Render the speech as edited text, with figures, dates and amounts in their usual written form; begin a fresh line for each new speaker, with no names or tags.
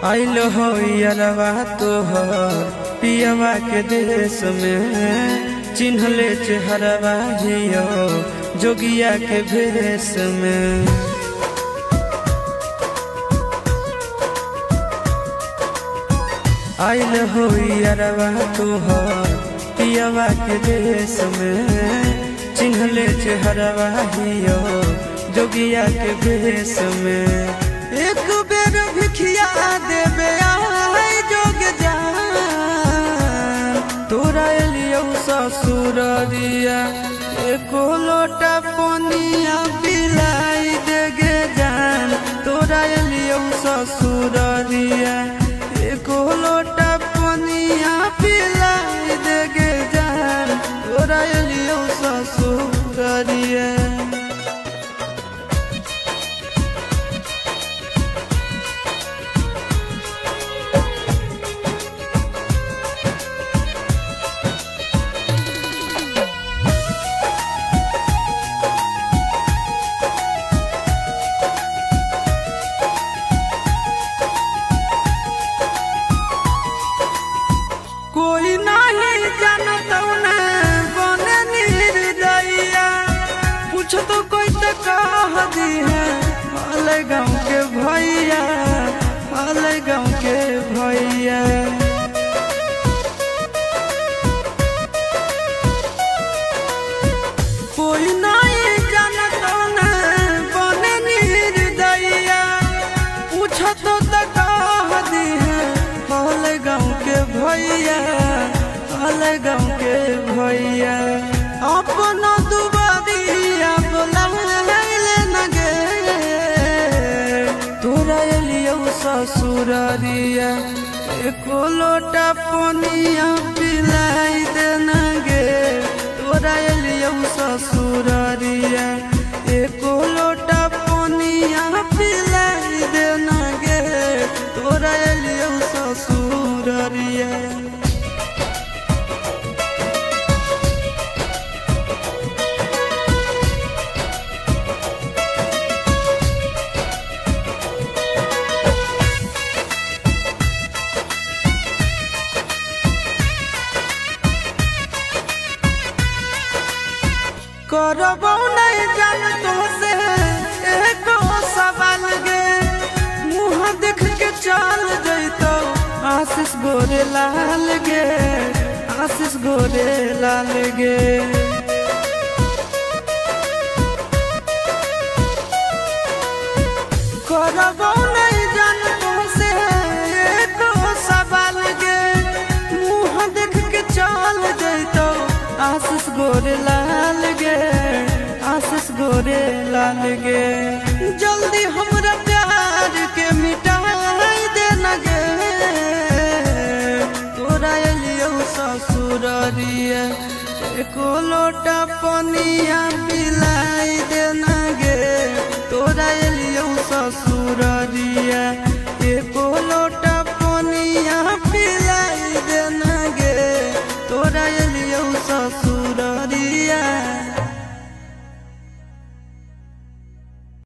आइल हो यारवा तोहर पियवा के देश में, चिन्हले चेहरवा हियो जोगिया के भेष में। आइल हो यारवा तोहर पियवा के देश में, चिन्हले चेहरवा हियो जोगिया के भेष में। एक बेर भिखिया देवे आई जोग जान, तोरा एलियो ससुररिया एको लोटा पनिया पिलाई देगे जान। तोरा एलियो ससुररिया एको लोटा पनिया पिलाई देगे जान। तोरा एलियो ससुररिया कोई नहीं जानता बने निर्दयिया, पूछ तो कोई तो कह दी है हाले गाँव के भैया, हाले गाँव के भैया। कोई नहीं जानता बने निर्दयिया, पूछ तो कह दी है हाले गाँव के भैया, हाले गाँव के भैया। अपना दुबारिया बोलाइले न गे, तोरा एलियो ससुररिया एको लोटा पनिया पिलाई दे न गे। तोरा एलियो ससुररिया एको लोटा पनिया पिलाई दे न गे। तोरा एलियो ससुररिया करबो नहीं जान तो से एको सवाल गे, मुँह देख के चल जैतो आशीष गोरे लाल गे, आशीष गोरे लाल गे। करबो नहीं जान तो से एको सवाल गे, मुँह देख के चल जैतो आशीष गोरे लाल गे, आशीष गोरे लाल गे। जल्दी हमरा प्यार के मिटाई दे न गे, तोरा एलियो ससुररिया एको लोटा पनिया पिलाई दे न गे। तोरा एलियो ससुररिया एको लोटा पनिया पिलाई दे न गे। तोरा एलियो ससुररिया